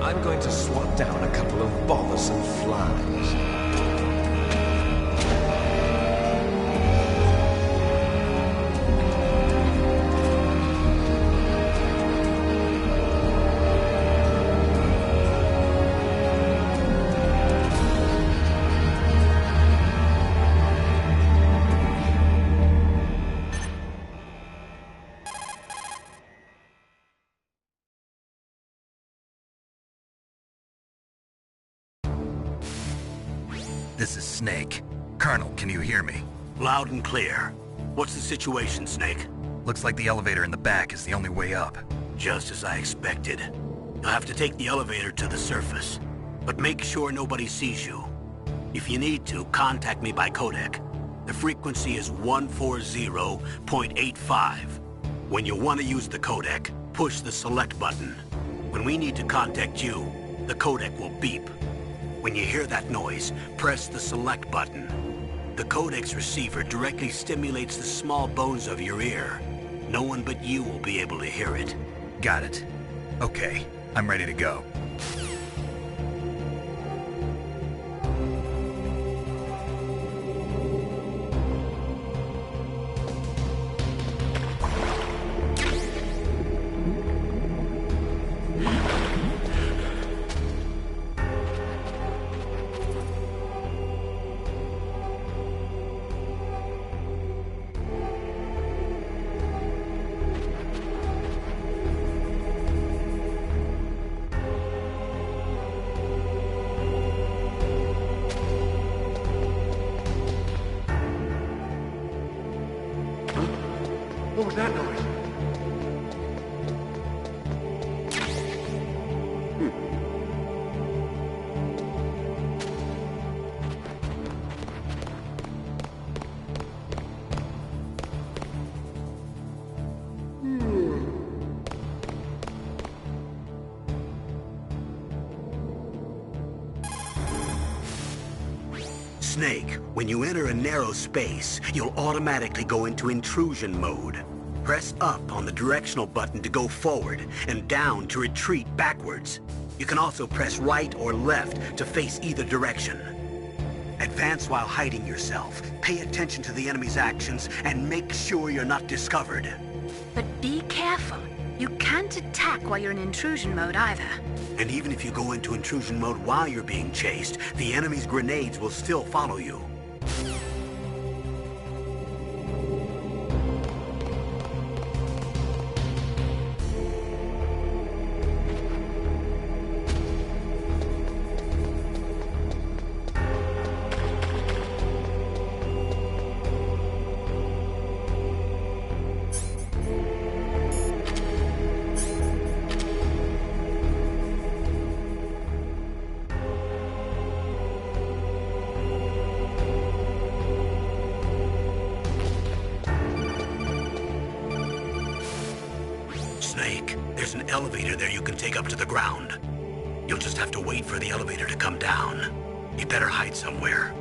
I'm going to swat down a couple of bothersome flies. This is Snake. Colonel, can you hear me? Loud and clear. What's the situation, Snake? Looks like the elevator in the back is the only way up. Just as I expected. You'll have to take the elevator to the surface. But make sure nobody sees you. If you need to, contact me by codec. The frequency is 140.85. When you want to use the codec, push the select button. When we need to contact you, the codec will beep. When you hear that noise, press the select button. The codec's receiver directly stimulates the small bones of your ear. No one but you will be able to hear it. Got it. Okay, I'm ready to go. What was that noise? Snake, when you enter a narrow space, you'll automatically go into intrusion mode. Press up on the directional button to go forward, and down to retreat backwards. You can also press right or left to face either direction. Advance while hiding yourself, pay attention to the enemy's actions, and make sure you're not discovered. But be careful. You can't attack while you're in intrusion mode either. And even if you go into intrusion mode while you're being chased, the enemy's grenades will still follow you. Snake, there's an elevator there you can take up to the ground. You'll just have to wait for the elevator to come down. You better hide somewhere.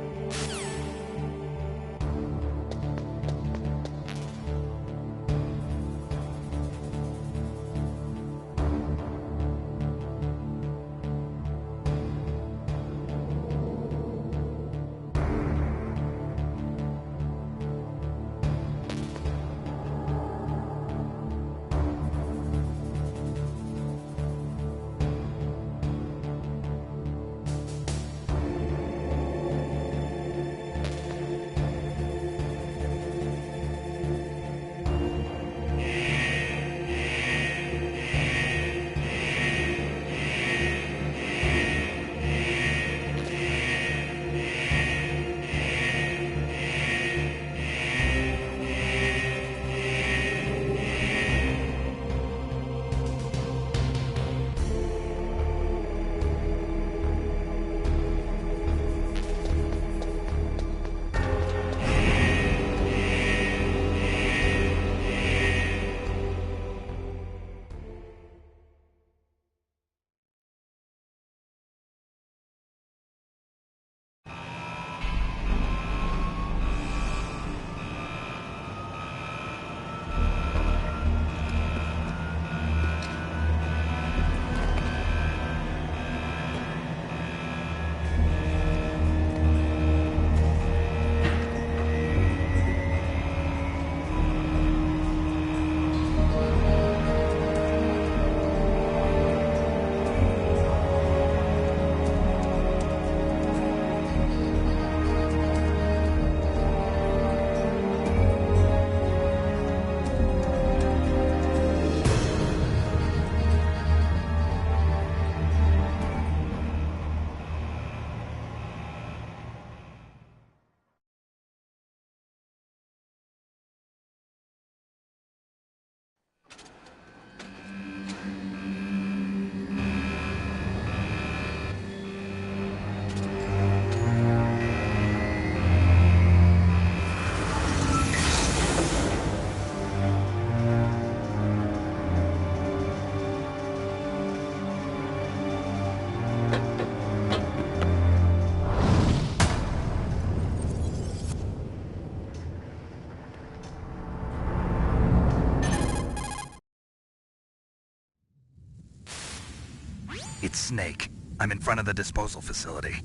It's Snake. I'm in front of the disposal facility.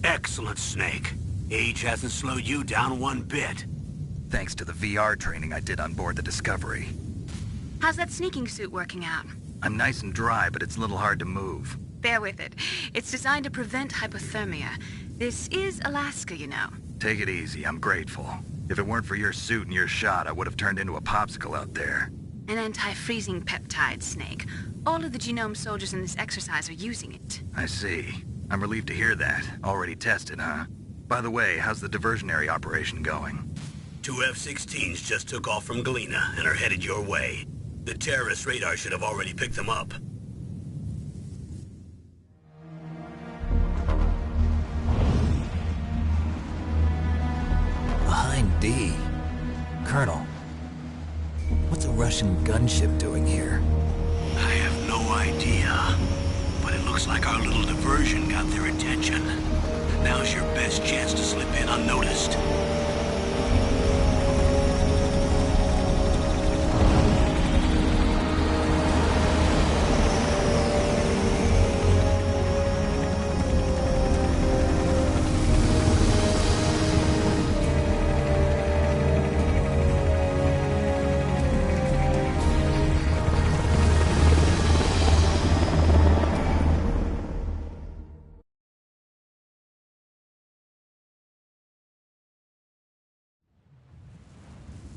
Excellent, Snake. Age hasn't slowed you down one bit. Thanks to the VR training I did on board the Discovery. How's that sneaking suit working out? I'm nice and dry, but it's a little hard to move. Bear with it. It's designed to prevent hypothermia. This is Alaska, you know. Take it easy, I'm grateful. If it weren't for your suit and your shot, I would have turned into a popsicle out there. An anti-freezing peptide, Snake. All of the genome soldiers in this exercise are using it. I see. I'm relieved to hear that. Already tested, huh? By the way, how's the diversionary operation going? 2 F-16s just took off from Galena and are headed your way. The terrorist radar should have already picked them up. Behind D. Colonel, what's a Russian gunship doing here? I have no idea, but it looks like our little diversion got their attention. Now's your best chance to slip in unnoticed.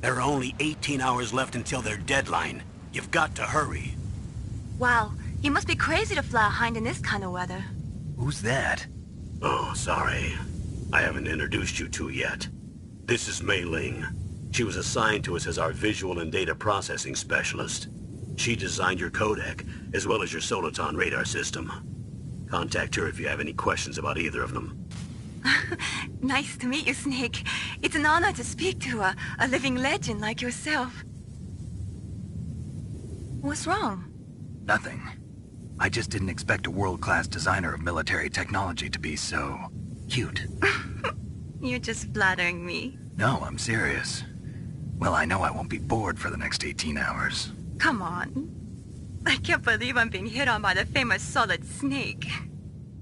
There are only 18 hours left until their deadline. You've got to hurry. Wow, you must be crazy to fly a hind in this kind of weather. Who's that? Oh, sorry. I haven't introduced you to yet. This is Mei Ling. She was assigned to us as our visual and data processing specialist. She designed your codec, as well as your Soliton radar system. Contact her if you have any questions about either of them. Nice to meet you, Snake. It's an honor to speak to a living legend like yourself. What's wrong? Nothing. I just didn't expect a world-class designer of military technology to be so cute. You're just flattering me. No, I'm serious. Well, I know I won't be bored for the next 18 hours. Come on. I can't believe I'm being hit on by the famous Solid Snake.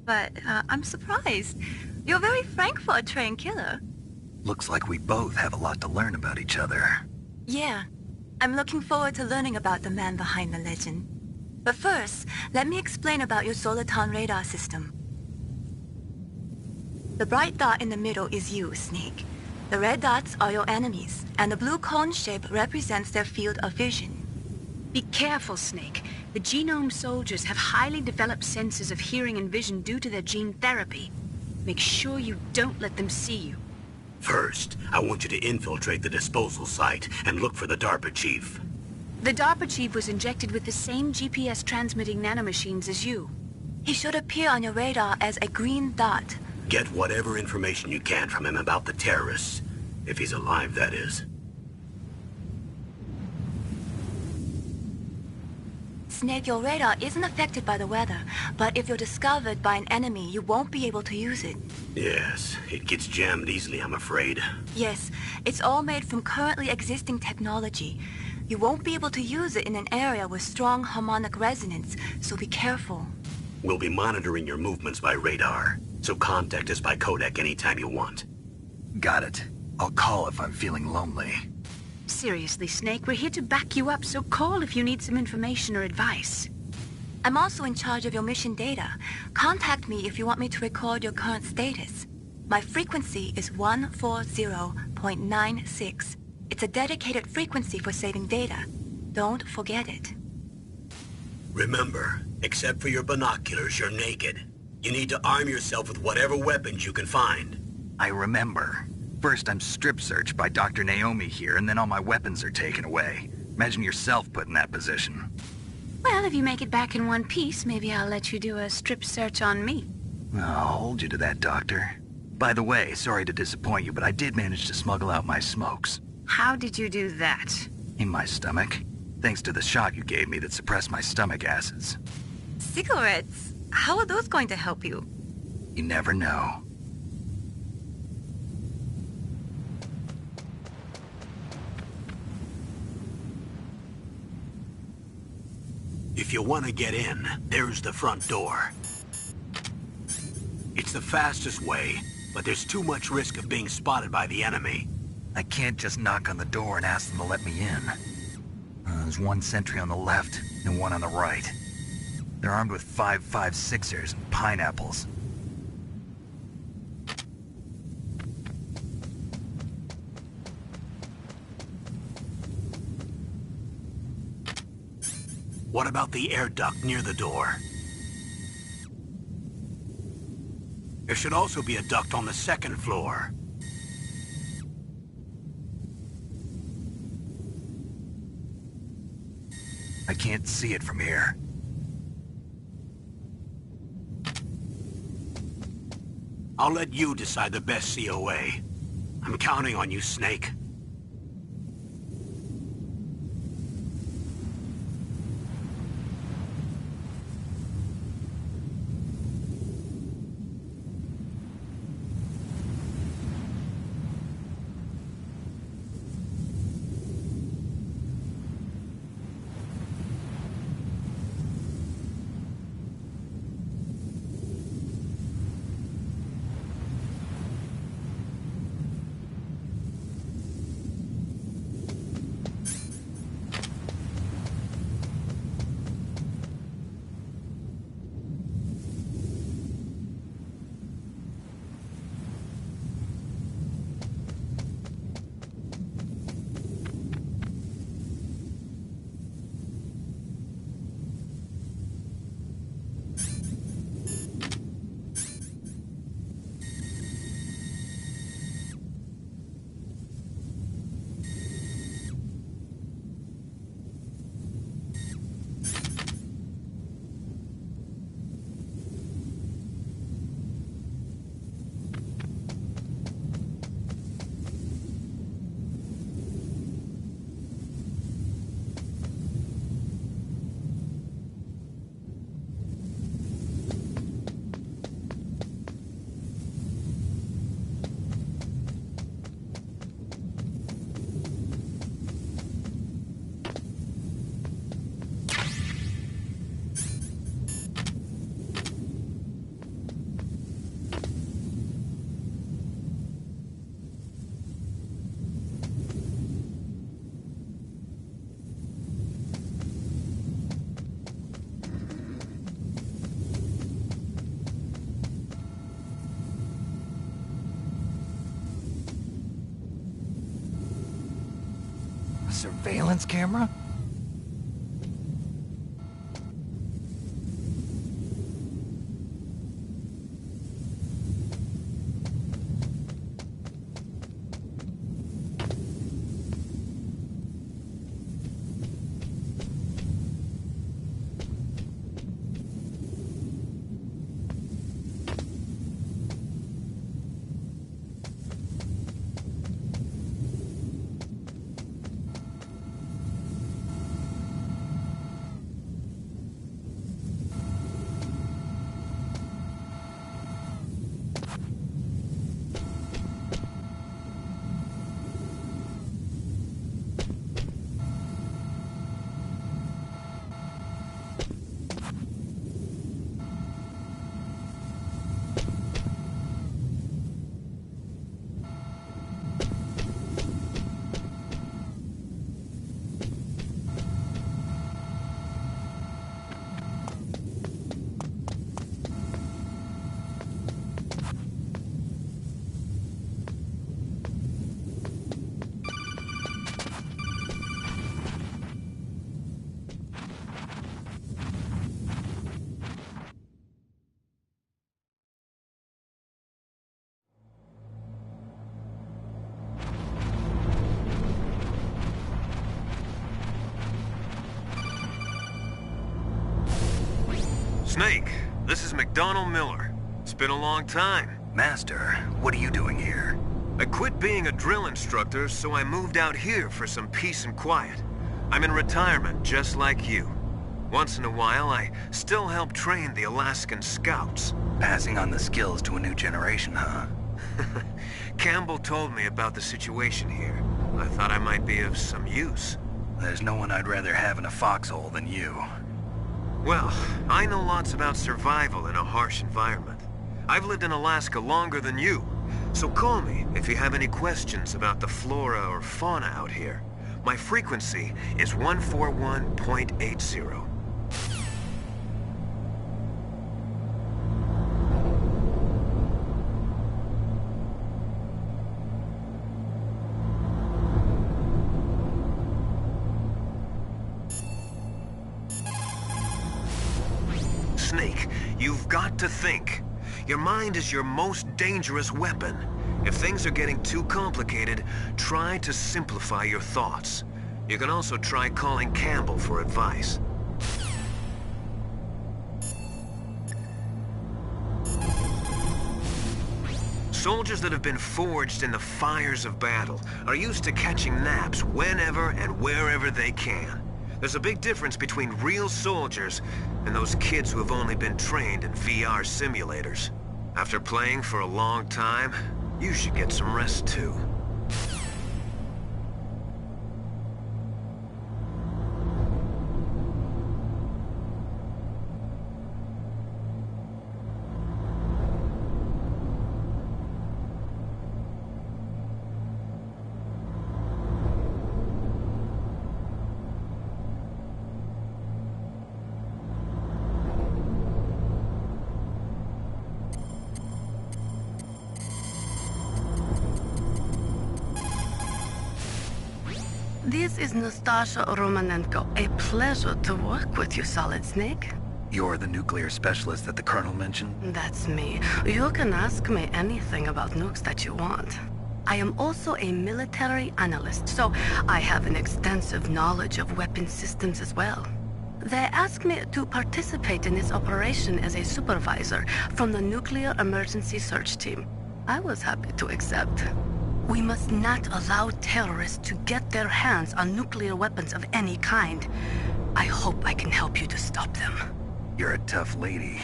But I'm surprised. You're very frank for a trained killer. Looks like we both have a lot to learn about each other. Yeah. I'm looking forward to learning about the man behind the legend. But first, let me explain about your Soliton radar system. The bright dot in the middle is you, Snake. The red dots are your enemies, and the blue cone shape represents their field of vision. Be careful, Snake. The genome soldiers have highly developed senses of hearing and vision due to their gene therapy. Make sure you don't let them see you. First, I want you to infiltrate the disposal site and look for the DARPA chief. The DARPA chief was injected with the same GPS transmitting nanomachines as you. He should appear on your radar as a green dot. Get whatever information you can from him about the terrorists. If he's alive, that is. Snake, your radar isn't affected by the weather, but if you're discovered by an enemy, you won't be able to use it. Yes, it gets jammed easily, I'm afraid. Yes, it's all made from currently existing technology. You won't be able to use it in an area with strong harmonic resonance, so be careful. We'll be monitoring your movements by radar, so contact us by codec anytime you want. Got it. I'll call if I'm feeling lonely. Seriously, Snake, we're here to back you up, so call if you need some information or advice. I'm also in charge of your mission data. Contact me if you want me to record your current status. My frequency is 140.96. It's a dedicated frequency for saving data. Don't forget it. Remember, except for your binoculars, you're naked. You need to arm yourself with whatever weapons you can find. I remember. First, I'm strip searched by Dr. Naomi here, and then all my weapons are taken away. Imagine yourself put in that position. Well, if you make it back in one piece, maybe I'll let you do a strip search on me. I'll hold you to that, Doctor. By the way, sorry to disappoint you, but I did manage to smuggle out my smokes. How did you do that? In my stomach. Thanks to the shot you gave me that suppressed my stomach acids. Cigarettes? How are those going to help you? You never know. If you want to get in, there's the front door. It's the fastest way, but there's too much risk of being spotted by the enemy. I can't just knock on the door and ask them to let me in. There's one sentry on the left and one on the right. They're armed with 5.56ers and pineapples. What about the air duct near the door? There should also be a duct on the second floor. I can't see it from here. I'll let you decide the best COA. I'm counting on you, Snake. Surveillance camera? Snake, this is McDonald Miller. It's been a long time. Master, what are you doing here? I quit being a drill instructor, so I moved out here for some peace and quiet. I'm in retirement, just like you. Once in a while, I still help train the Alaskan Scouts. Passing on the skills to a new generation, huh? Campbell told me about the situation here. I thought I might be of some use. There's no one I'd rather have in a foxhole than you. Well, I know lots about survival in a harsh environment. I've lived in Alaska longer than you, so call me if you have any questions about the flora or fauna out here. My frequency is 141.80. Snake, you've got to think. Your mind is your most dangerous weapon. If things are getting too complicated, try to simplify your thoughts. You can also try calling Campbell for advice. Soldiers that have been forged in the fires of battle are used to catching naps whenever and wherever they can. There's a big difference between real soldiers and those kids who have only been trained in VR simulators. After playing for a long time, you should get some rest too. This is Nastasha Romanenko. A pleasure to work with you, Solid Snake. You're the nuclear specialist that the Colonel mentioned? That's me. You can ask me anything about nukes that you want. I am also a military analyst, so I have an extensive knowledge of weapon systems as well. They asked me to participate in this operation as a supervisor from the Nuclear Emergency Search Team. I was happy to accept. We must not allow terrorists to get their hands on nuclear weapons of any kind. I hope I can help you to stop them. You're a tough lady.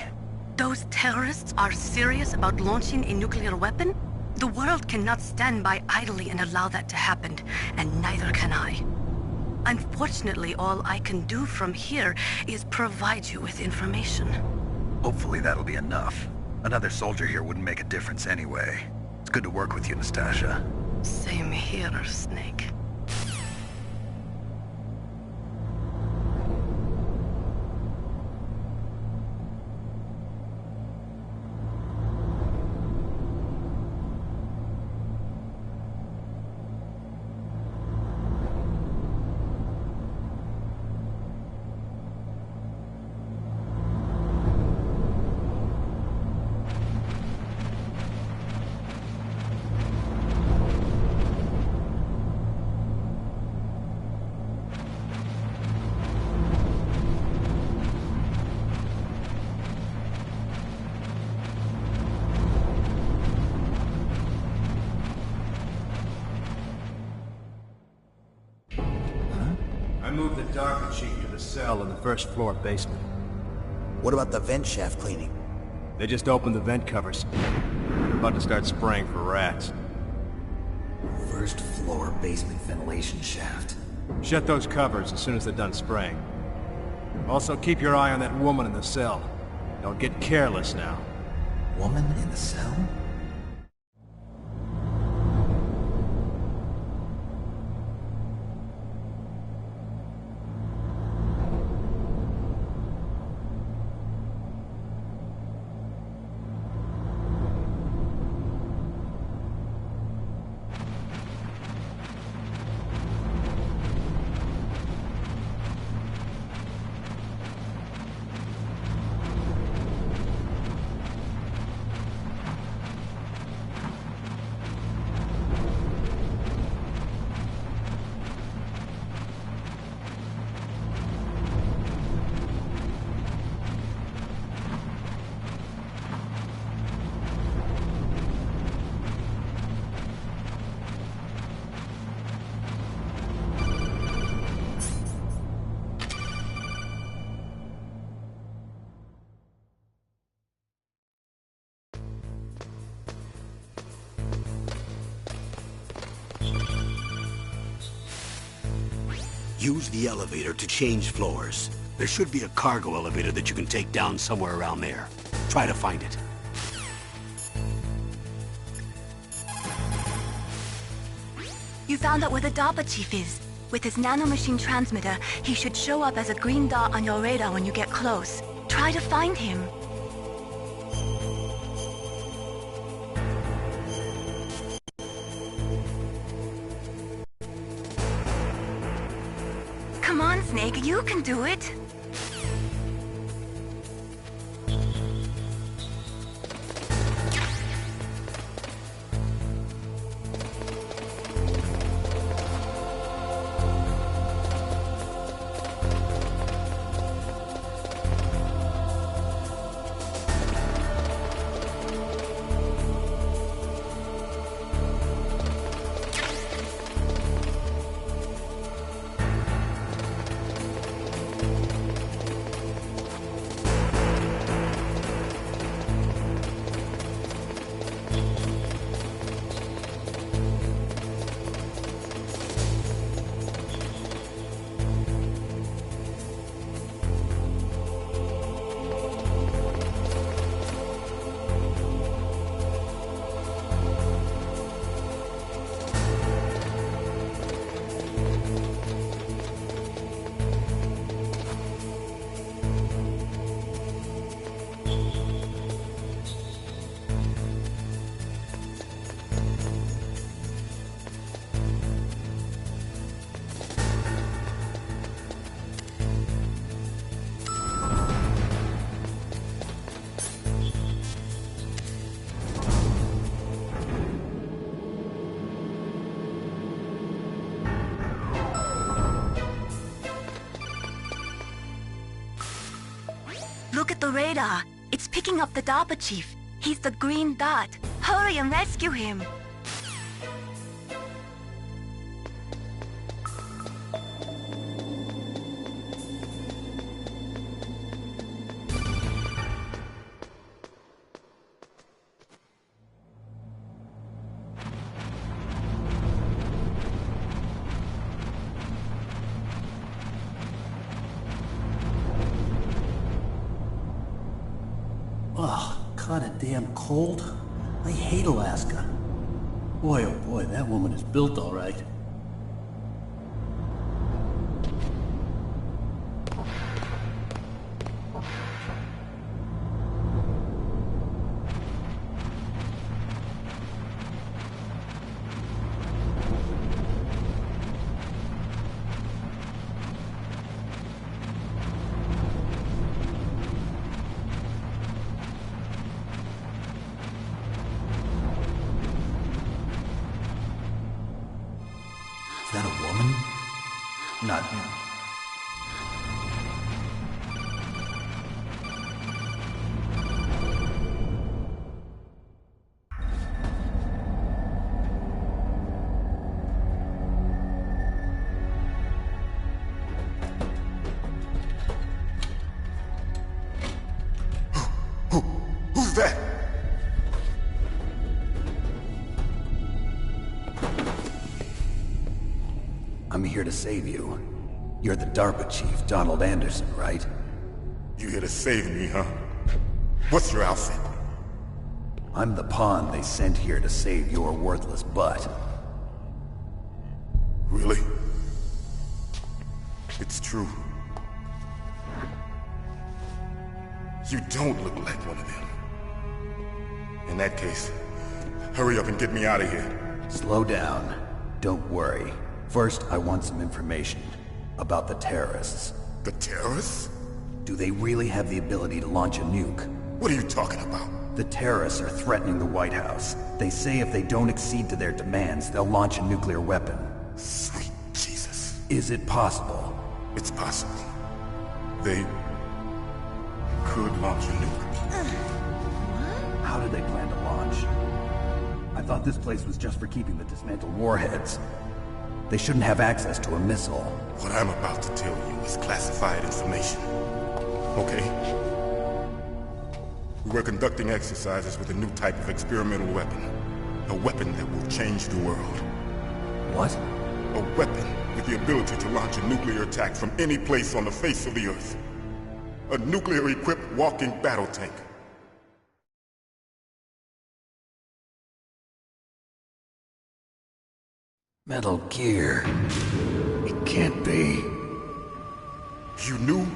Those terrorists are serious about launching a nuclear weapon? The world cannot stand by idly and allow that to happen, and neither can I. Unfortunately, all I can do from here is provide you with information. Hopefully that'll be enough. Another soldier here wouldn't make a difference anyway. It's good to work with you, Nastasha. Same here, Snake. I moved the Darker Chief to the cell in the first floor basement. What about the vent shaft cleaning? They just opened the vent covers. They're about to start spraying for rats. First floor basement ventilation shaft. Shut those covers as soon as they're done spraying. Also, keep your eye on that woman in the cell. Don't get careless now. Woman in the cell? Use the elevator to change floors. There should be a cargo elevator that you can take down somewhere around there. Try to find it. You found out where the DARPA chief is. With his nanomachine transmitter, he should show up as a green dot on your radar when you get close. Try to find him. Come on, Snake, you can do it. Look at the radar. It's picking up the DARPA chief. He's the green dot. Hurry and rescue him. Ugh, kinda damn cold. I hate Alaska. Boy, oh boy, that woman is built all right. Is that a woman? Not him. Who's that? I'm here to save you. You're the DARPA chief, Donald Anderson, right? You here to save me, huh? What's your outfit? I'm the pawn they sent here to save your worthless butt. Really? It's true. You don't look like one of them. In that case, hurry up and get me out of here. Slow down. Don't worry. First, I want some information about the terrorists. The terrorists? Do they really have the ability to launch a nuke? What are you talking about? The terrorists are threatening the White House. They say if they don't accede to their demands, they'll launch a nuclear weapon. Sweet Jesus. Is it possible? It's possible. They could launch a nuke. How do they plan to launch? I thought this place was just for keeping the dismantled warheads. They shouldn't have access to a missile. What I'm about to tell you is classified information. Okay? We're conducting exercises with a new type of experimental weapon. A weapon that will change the world. What? A weapon with the ability to launch a nuclear attack from any place on the face of the Earth. A nuclear-equipped walking battle tank. Metal Gear. It can't be. You knew?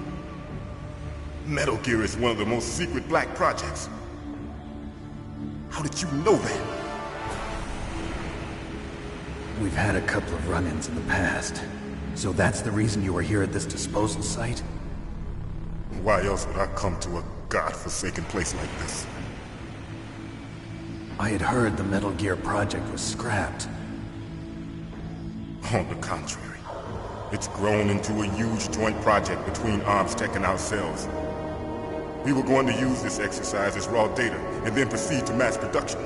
Metal Gear is one of the most secret black projects. How did you know that? We've had a couple of run-ins in the past. So that's the reason you were here at this disposal site? Why else would I come to a godforsaken place like this? I had heard the Metal Gear project was scrapped. On the contrary, it's grown into a huge joint project between ArmsTech and ourselves. We were going to use this exercise as raw data and then proceed to mass production.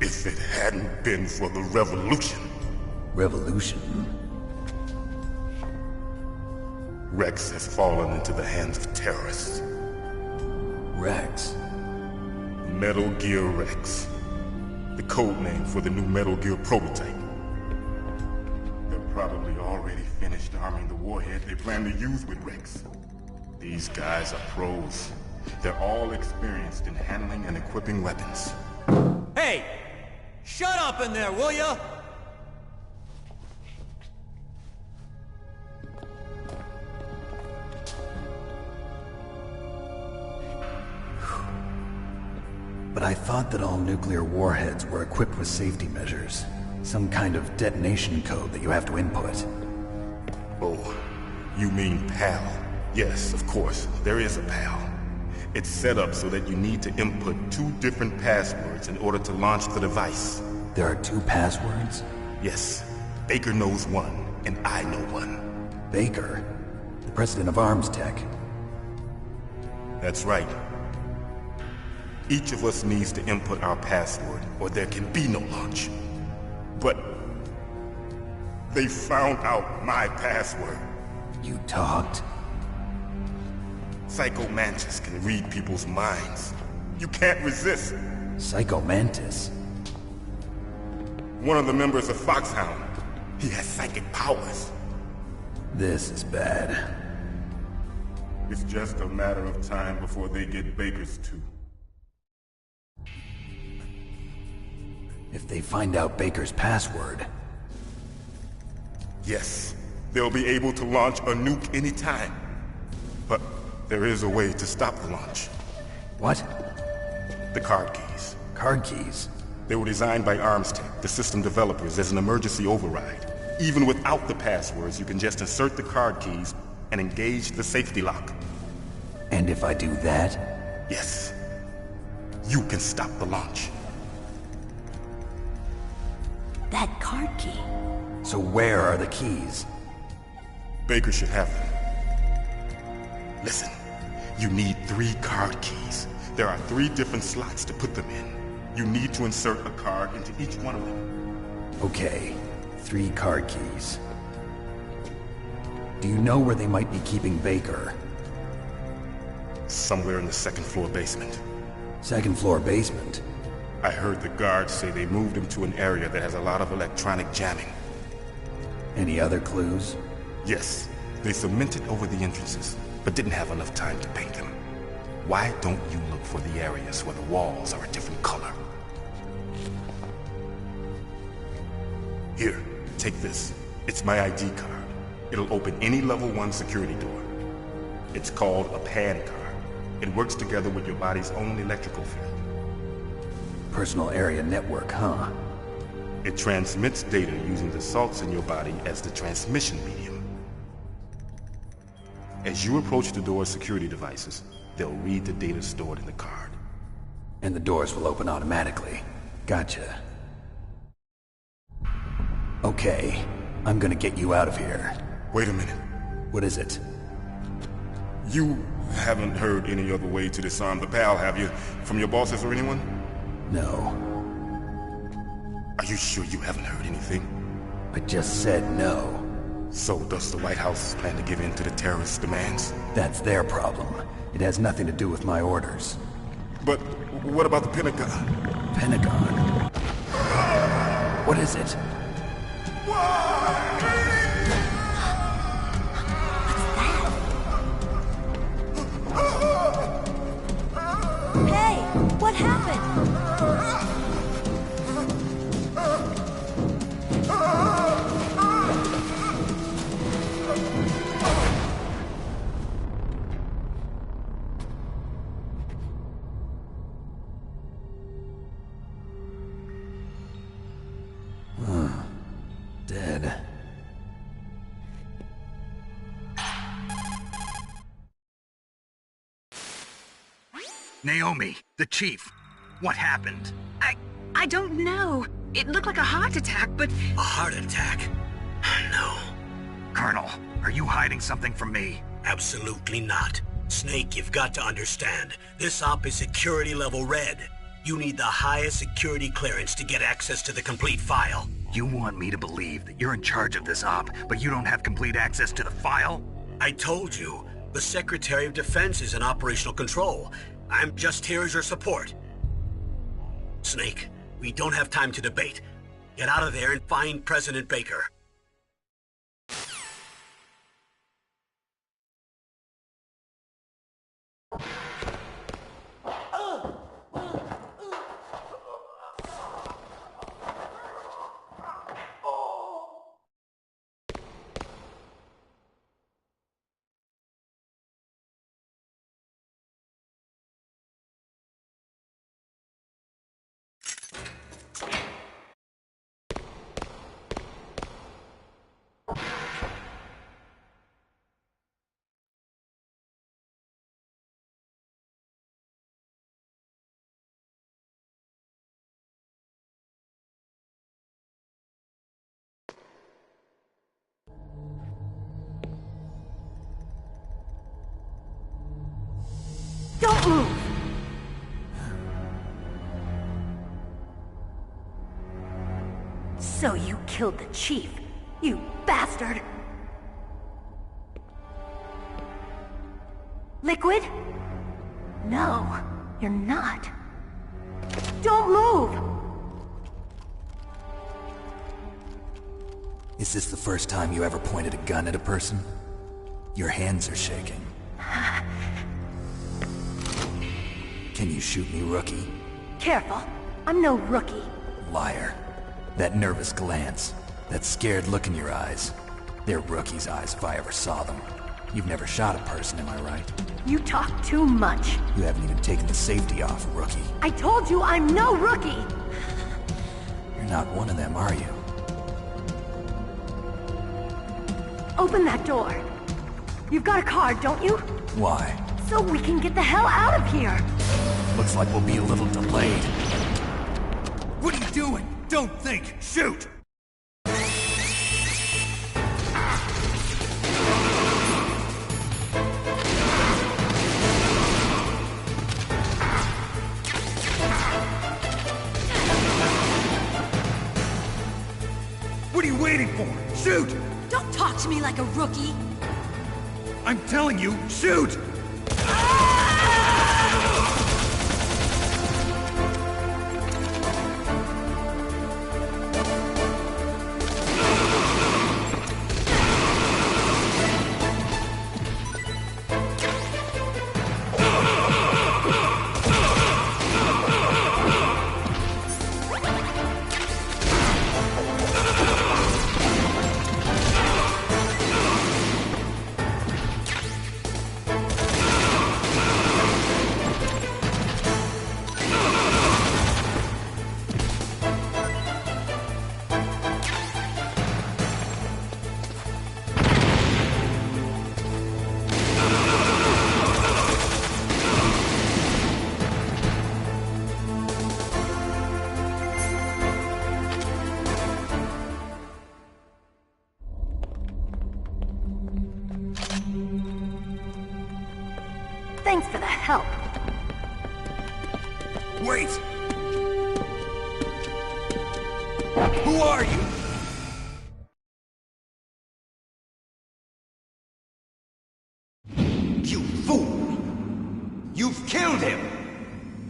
If it hadn't been for the revolution. Revolution? Rex has fallen into the hands of terrorists. Rex? Metal Gear Rex. The code name for the new Metal Gear prototype. They're probably already finished arming the warhead they plan to use with Rex. These guys are pros. They're all experienced in handling and equipping weapons. Hey! Shut up in there, will ya? But I thought that all nuclear warheads were equipped with safety measures. Some kind of detonation code that you have to input. Oh, you mean PAL? Yes, of course, there is a PAL. It's set up so that you need to input 2 different passwords in order to launch the device. There are 2 passwords? Yes. Baker knows one, and I know one. Baker? The president of ArmsTech? That's right. Each of us needs to input our password, or there can be no launch. But they found out my password. You talked? Psycho Mantis can read people's minds. You can't resist. Psycho Mantis? One of the members of Foxhound. He has psychic powers. This is bad. It's just a matter of time before they get Baker's too. If they find out Baker's password... Yes, they'll be able to launch a nuke anytime. But there is a way to stop the launch. What? The card keys. Card keys? They were designed by ArmsTech, the system developers, as an emergency override. Even without the passwords, you can just insert the card keys and engage the safety lock. And if I do that? Yes. You can stop the launch. That card key. So where are the keys? Baker should have them. Listen, you need 3 card keys. There are 3 different slots to put them in. You need to insert a card into each one of them. Okay, 3 card keys. Do you know where they might be keeping Baker? Somewhere in the 2nd floor basement. 2nd floor basement? I heard the guards say they moved him to an area that has a lot of electronic jamming. Any other clues? Yes. They cemented over the entrances, but didn't have enough time to paint them. Why don't you look for the areas where the walls are a different color? Here, take this. It's my ID card. It'll open any level 1 security door. It's called a PAN card. It works together with your body's own electrical field. Personal area network, huh? It transmits data using the salts in your body as the transmission medium. As you approach the door's security devices, they'll read the data stored in the card. And the doors will open automatically. Gotcha. Okay, I'm gonna get you out of here. Wait a minute. What is it? You haven't heard any other way to disarm the PAL, have you? From your bosses or anyone? No. Are you sure you haven't heard anything? I just said no. So does the White House plan to give in to the terrorists' demands? That's their problem. It has nothing to do with my orders. But What about the Pentagon? Pentagon? What is it? Hey, what happened? Dead. Naomi, the chief. What happened? I don't know. It looked like a heart attack, but... A heart attack? No, Colonel, are you hiding something from me? absolutely not. Snake, you've got to understand. This op is security level red. You need the highest security clearance to get access to the complete file. You want me to believe that you're in charge of this op, but you don't have complete access to the file? I told you, the Secretary of Defense is in operational control. I'm just here as your support. Snake, we don't have time to debate. Get out of there and find President Baker. Don't move! So you killed the chief, you bastard! Liquid? No, you're not. Don't move! Is this the first time you ever pointed a gun at a person? Your hands are shaking. Can you shoot me, rookie? Careful, I'm no rookie. Liar. That nervous glance, that scared look in your eyes. They're rookie's eyes if I ever saw them. You've never shot a person, am I right? You talk too much. You haven't even taken the safety off, rookie. I told you I'm no rookie! You're not one of them, are you? Open that door. You've got a card, don't you? Why? So we can get the hell out of here! Looks like we'll be a little delayed. What are you doing? Don't think! Shoot! What are you waiting for? Shoot! Don't talk to me like a rookie! I'm telling you, shoot! Thanks for the help. Wait! Who are you? You fool! You've killed him!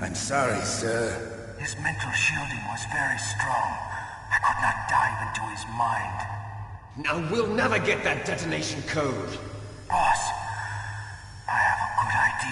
I'm sorry, sir. His mental shielding was very strong. I could not dive into his mind. Now we'll never get that detonation code. Boss, I have a good idea.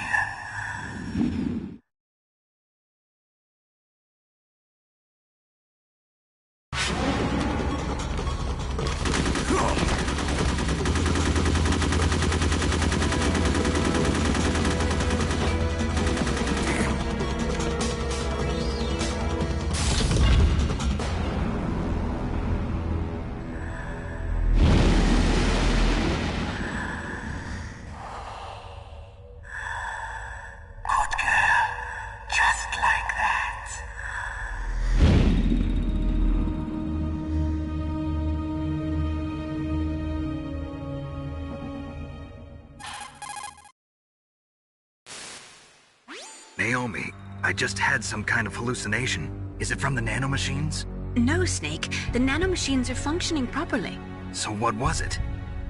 Naomi, I just had some kind of hallucination. Is it from the nanomachines? No, Snake. The nanomachines are functioning properly. So what was it?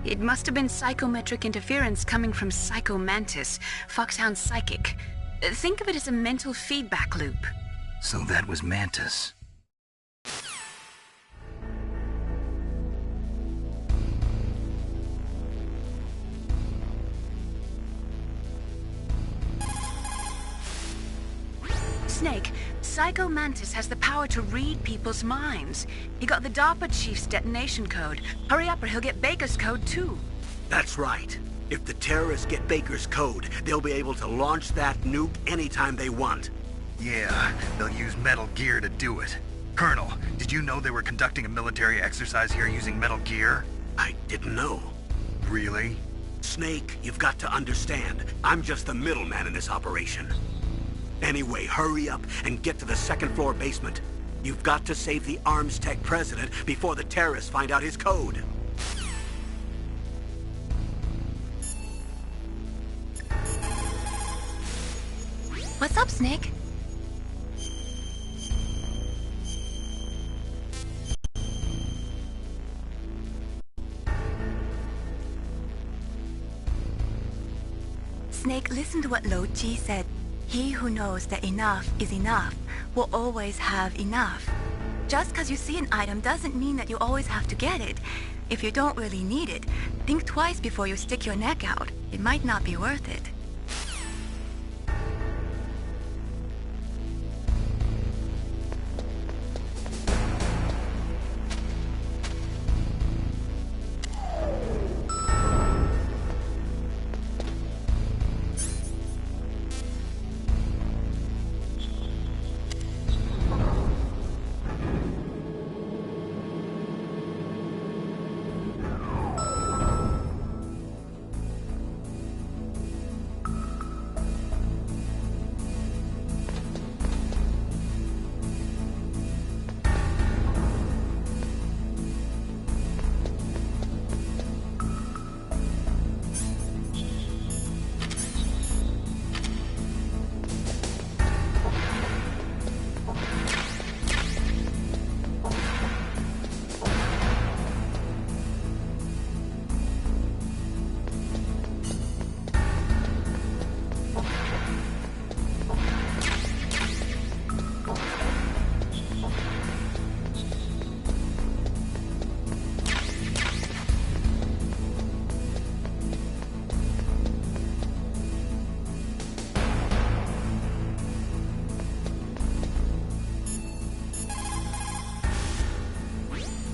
It must have been psychometric interference coming from Psycho Mantis, Foxhound's psychic. Think of it as a mental feedback loop. So that was Mantis. Snake, Psycho Mantis has the power to read people's minds. He got the DARPA chief's detonation code. Hurry up or he'll get Baker's code too. That's right. If the terrorists get Baker's code, they'll be able to launch that nuke anytime they want. Yeah, they'll use Metal Gear to do it. Colonel, did you know they were conducting a military exercise here using Metal Gear? I didn't know. Really? Snake, you've got to understand. I'm just the middleman in this operation. Anyway, hurry up and get to the second-floor basement. You've got to save the Arms Tech president before the terrorists find out his code. What's up, Snake? Snake, listen to what Lo Ji said. He who knows that enough is enough will always have enough. Just because you see an item doesn't mean that you always have to get it. If you don't really need it, think twice before you stick your neck out. It might not be worth it.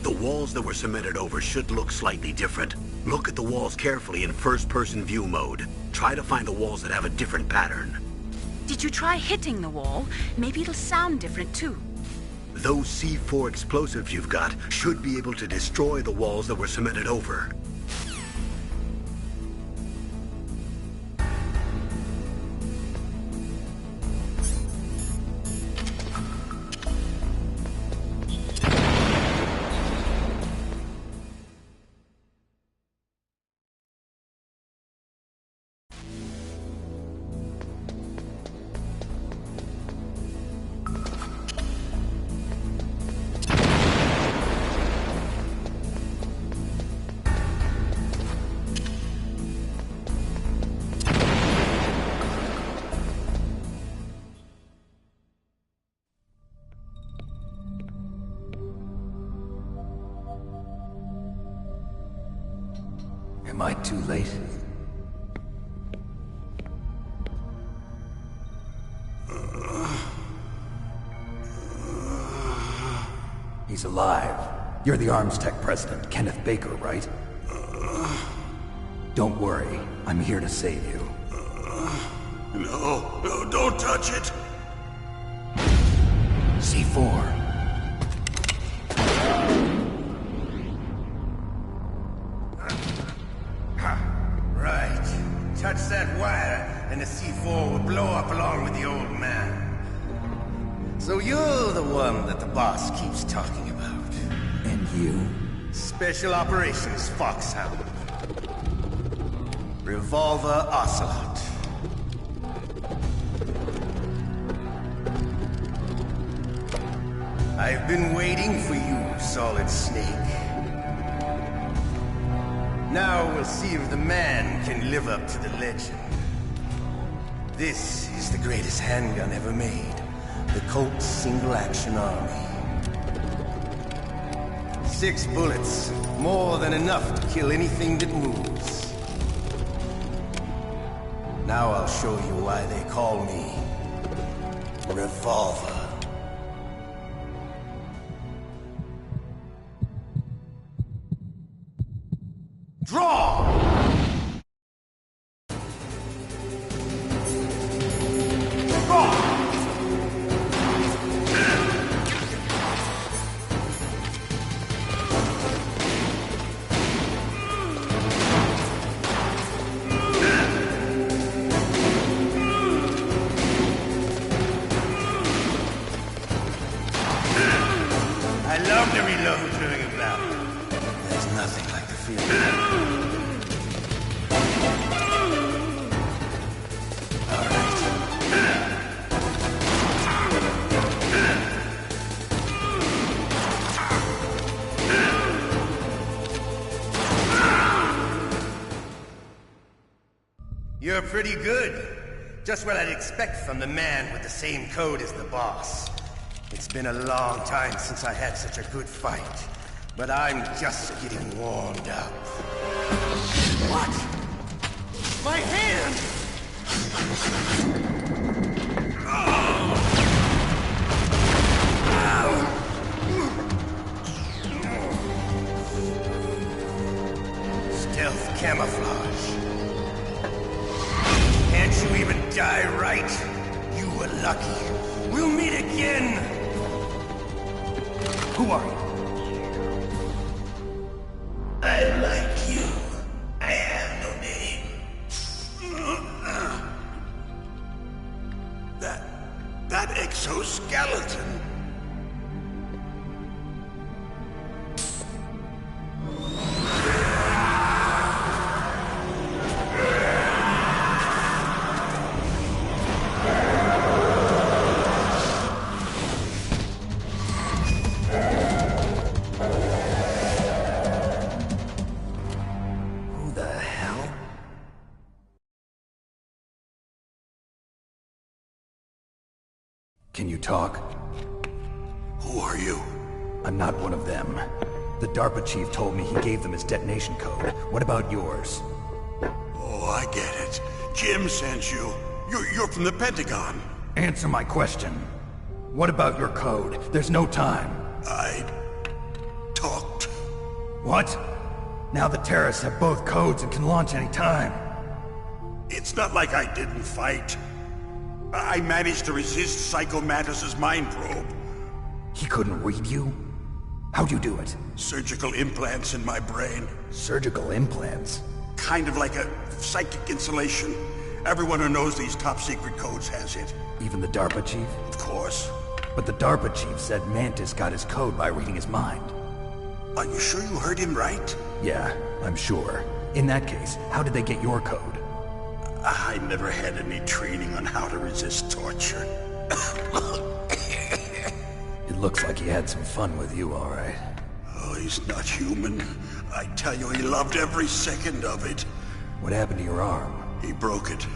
The walls that were cemented over should look slightly different. Look at the walls carefully in first-person view mode. Try to find the walls that have a different pattern. Did you try hitting the wall? Maybe it'll sound different too. Those C4 explosives you've got should be able to destroy the walls that were cemented over. Am I too late? He's alive. You're the Arms Tech president, Kenneth Baker, right? Don't worry. I'm here to save you. No, don't touch it! C4. Right. Touch that wire, and the C4 will blow up along with the old man. So you're the one that the boss keeps talking about. And you? Special Operations Foxhound. Revolver Ocelot. I've been waiting for you, Solid Snake. Now we'll see if the man can live up to the legend. This is the greatest handgun ever made. The Colt Single Action Army. 6 bullets, more than enough to kill anything that moves. Now I'll show you why they call me Revolver. Draw! I love to reload during a battle. There's nothing like the feeling. You're pretty good. Just what I'd expect from the man with the same code as the boss. It's been a long time since I had such a good fight, but I'm just getting warmed up. What? My hand! Stealth camouflage. Can't you even die right? You were lucky. We'll meet again! Who are you? I'm like you. I have no name. That exoskeleton. Can you talk? Who are you? I'm not one of them. The DARPA chief told me he gave them his detonation code. What about yours? Oh, I get it. Jim sent you. You're from the Pentagon. Answer my question. What about your code? There's no time. I talked. What? Now the terrorists have both codes and can launch any time. It's not like I didn't fight. I managed to resist Psycho Mantis's mind probe. He couldn't read you? How'd you do it? Surgical implants in my brain. Surgical implants? Kind of like a psychic insulation. Everyone who knows these top-secret codes has it. Even the DARPA chief? Of course. But the DARPA chief said Mantis got his code by reading his mind. Are you sure you heard him right? Yeah, I'm sure. In that case, how did they get your code? I never had any training on how to resist torture. It looks like he had some fun with you, all right. Oh, he's not human. I tell you, he loved every second of it. What happened to your arm? He broke it.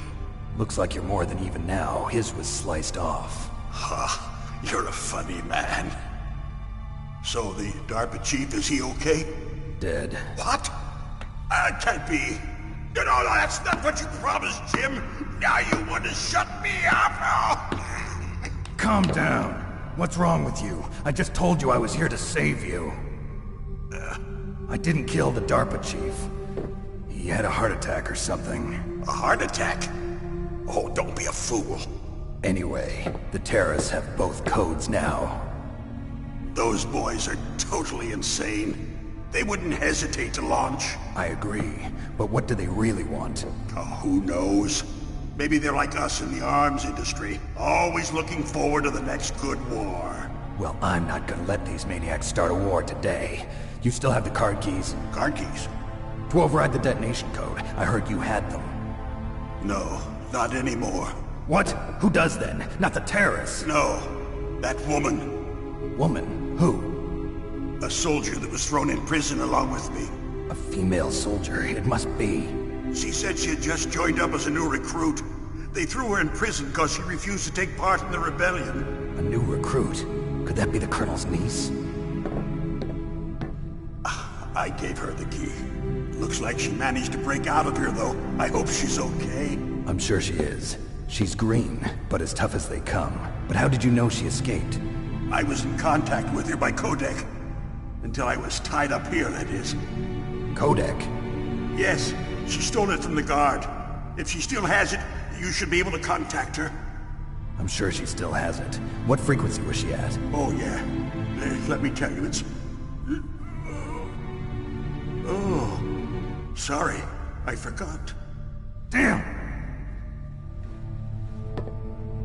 Looks like you're more than even now. His was sliced off. Ha, you're a funny man. So the DARPA chief, is he okay? Dead. What? That can't be. You know, that's not what you promised, Jim. Now you want to shut me up? Calm down. What's wrong with you? I just told you I was here to save you. I didn't kill the DARPA chief. He had a heart attack or something. A heart attack? Oh, don't be a fool. Anyway, the terrorists have both codes now. Those boys are totally insane. They wouldn't hesitate to launch. I agree, but what do they really want? Oh, who knows? Maybe they're like us in the arms industry, always looking forward to the next good war. Well, I'm not gonna let these maniacs start a war today. You still have the card keys? Card keys? To override the detonation code. I heard you had them. No, not anymore. What? Who does then? Not the terrorists? No, that woman. Woman? Who? A soldier that was thrown in prison along with me. A female soldier, it must be. She said she had just joined up as a new recruit. They threw her in prison because she refused to take part in the rebellion. A new recruit? Could that be the Colonel's niece? I gave her the key. Looks like she managed to break out of here, though. I hope she's okay. I'm sure she is. She's green, but as tough as they come. But how did you know she escaped? I was in contact with her by codec. Until I was tied up here, that is. Codec? Yes, she stole it from the guard. If she still has it, you should be able to contact her. I'm sure she still has it. What frequency was she at? Oh, yeah. Let me tell you, it's... Oh, sorry. I forgot. Damn!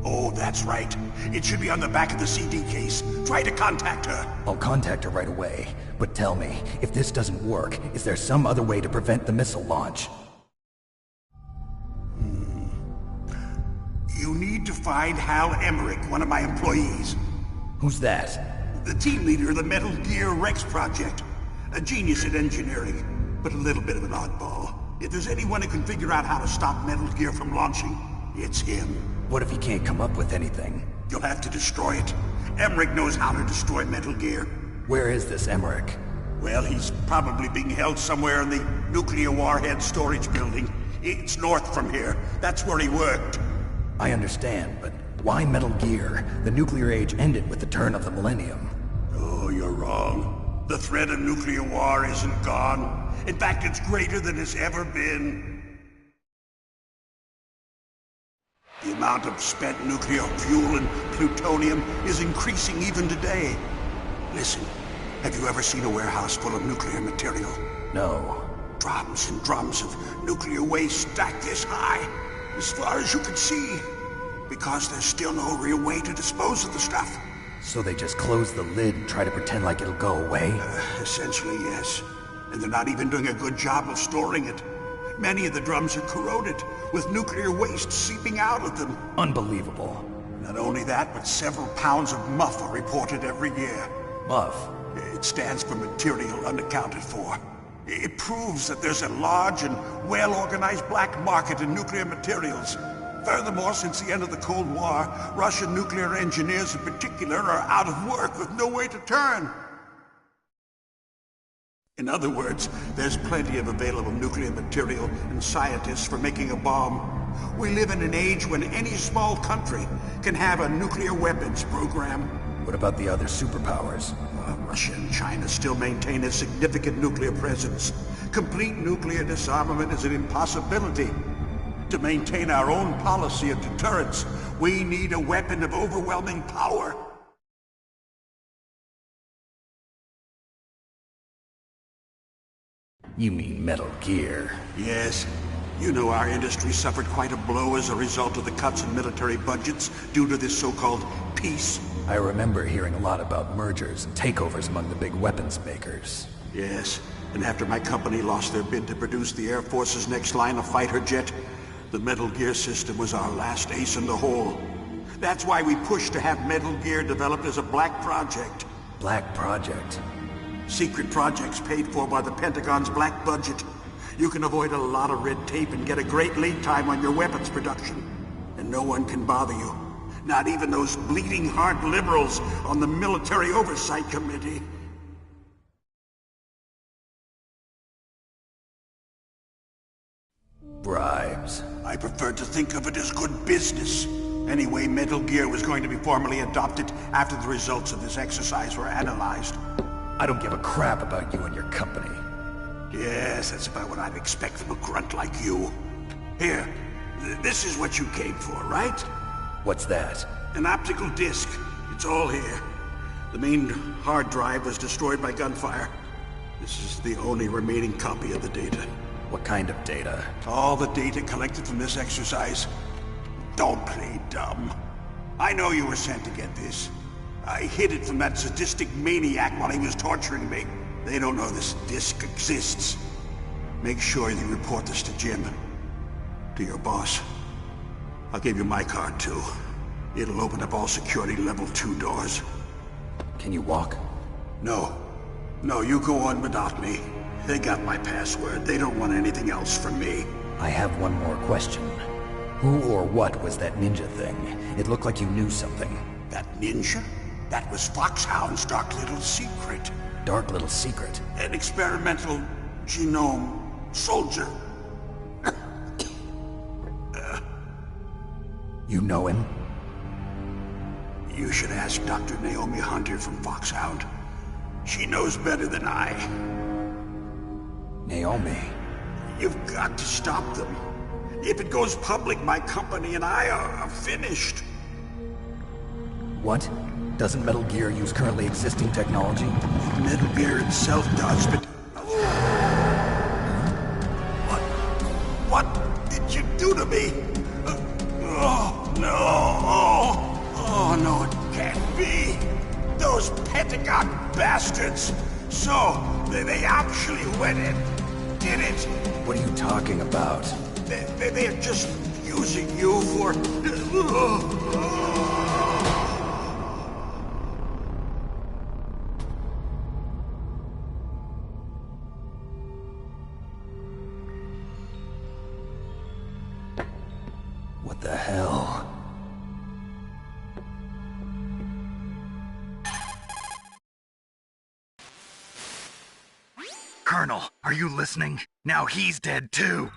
Oh, that's right. It should be on the back of the CD case. Try to contact her. I'll contact her right away. But tell me, if this doesn't work, is there some other way to prevent the missile launch? You need to find Hal Emmerich, one of my employees. Who's that? The team leader of the Metal Gear Rex project. A genius at engineering, but a little bit of an oddball. If there's anyone who can figure out how to stop Metal Gear from launching, it's him. What if he can't come up with anything? You'll have to destroy it. Emmerich knows how to destroy Metal Gear. Where is this Emmerich? Well, he's probably being held somewhere in the nuclear warhead storage building. It's north from here. That's where he worked. I understand, but why Metal Gear? The nuclear age ended with the turn of the millennium. Oh, you're wrong. The threat of nuclear war isn't gone. In fact, it's greater than it's ever been. The amount of spent nuclear fuel and plutonium is increasing even today. Listen, have you ever seen a warehouse full of nuclear material? No. Drums and drums of nuclear waste stacked this high, as far as you can see, because there's still no real way to dispose of the stuff. So they just close the lid and try to pretend like it'll go away? Essentially, yes. And they're not even doing a good job of storing it. Many of the drums are corroded, with nuclear waste seeping out of them. Unbelievable. Not only that, but several pounds of MUF are reported every year. MUF? It stands for material unaccounted for. It proves that there's a large and well-organized black market in nuclear materials. Furthermore, since the end of the Cold War, Russian nuclear engineers in particular are out of work with no way to turn. In other words, there's plenty of available nuclear material and scientists for making a bomb. We live in an age when any small country can have a nuclear weapons program. What about the other superpowers? Russia and China still maintain a significant nuclear presence. Complete nuclear disarmament is an impossibility. To maintain our own policy of deterrence, we need a weapon of overwhelming power. You mean Metal Gear? Yes. You know our industry suffered quite a blow as a result of the cuts in military budgets due to this so-called peace. I remember hearing a lot about mergers and takeovers among the big weapons makers. Yes, and after my company lost their bid to produce the Air Force's next line of fighter jet, the Metal Gear system was our last ace in the hole. That's why we pushed to have Metal Gear developed as a black project. Black project? Secret projects paid for by the Pentagon's black budget. You can avoid a lot of red tape and get a great lead time on your weapons production. And no one can bother you. Not even those bleeding heart liberals on the Military Oversight Committee. jobs. I prefer to think of it as good business. Anyway, Metal Gear was going to be formally adopted after the results of this exercise were analyzed. I don't give a crap about you and your company. Yes, that's about what I'd expect from a grunt like you. Here, this is what you came for, right? What's that? An optical disc. It's all here. The main hard drive was destroyed by gunfire. This is the only remaining copy of the data. What kind of data? All the data collected from this exercise. Don't play dumb. I know you were sent to get this. I hid it from that sadistic maniac while he was torturing me. They don't know this disc exists. Make sure you report this to Jim. To your boss. I'll give you my card too. It'll open up all security level 2 doors. Can you walk? No. No, you go on without me. They got my password. They don't want anything else from me. I have one more question. Who or what was that ninja thing? It looked like you knew something. That ninja? That was Foxhound's dark little secret. Dark little secret? An experimental genome soldier. You know him? You should ask Dr. Naomi Hunter from Foxhound. She knows better than I. Naomi? You've got to stop them. If it goes public, my company and I are finished. What? Doesn't Metal Gear use currently existing technology? Metal Gear itself does, but... What did you do to me? Oh, no. Oh, no, it can't be. Those Pentagon bastards. So, they actually went and did it. What are you talking about? They're just using you for... What the hell? Colonel, are you listening? Now he's dead too.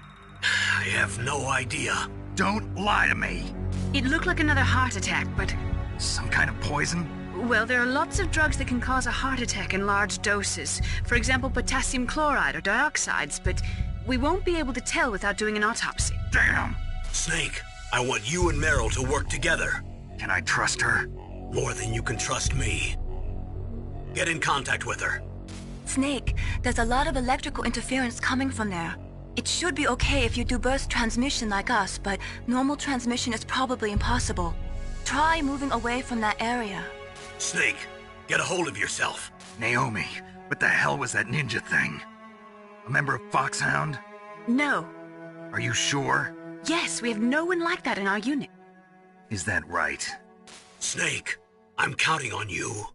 I have no idea. Don't lie to me. It looked like another heart attack, but... Some kind of poison? Well, there are lots of drugs that can cause a heart attack in large doses. For example, potassium chloride or dioxides, but we won't be able to tell without doing an autopsy. Damn! Snake, I want you and Meryl to work together. Can I trust her? More than you can trust me. Get in contact with her. Snake, there's a lot of electrical interference coming from there. It should be okay if you do burst transmission like us, but normal transmission is probably impossible. Try moving away from that area. Snake, get a hold of yourself. Naomi, what the hell was that ninja thing? A member of Foxhound? No. Are you sure? Yes, we have no one like that in our unit. Is that right? Snake, I'm counting on you.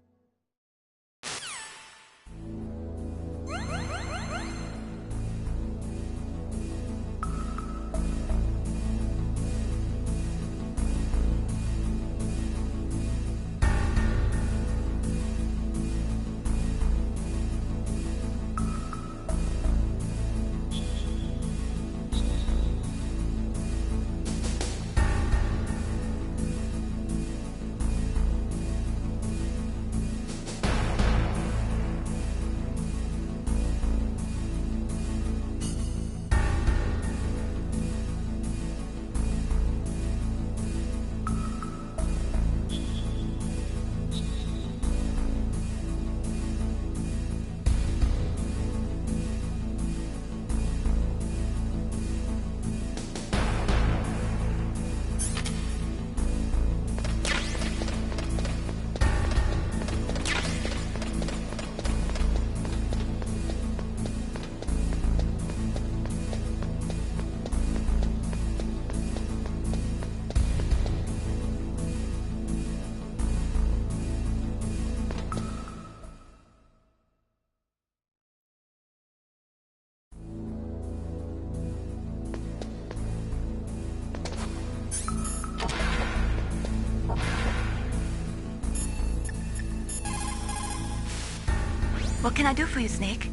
What can I do for you, Snake?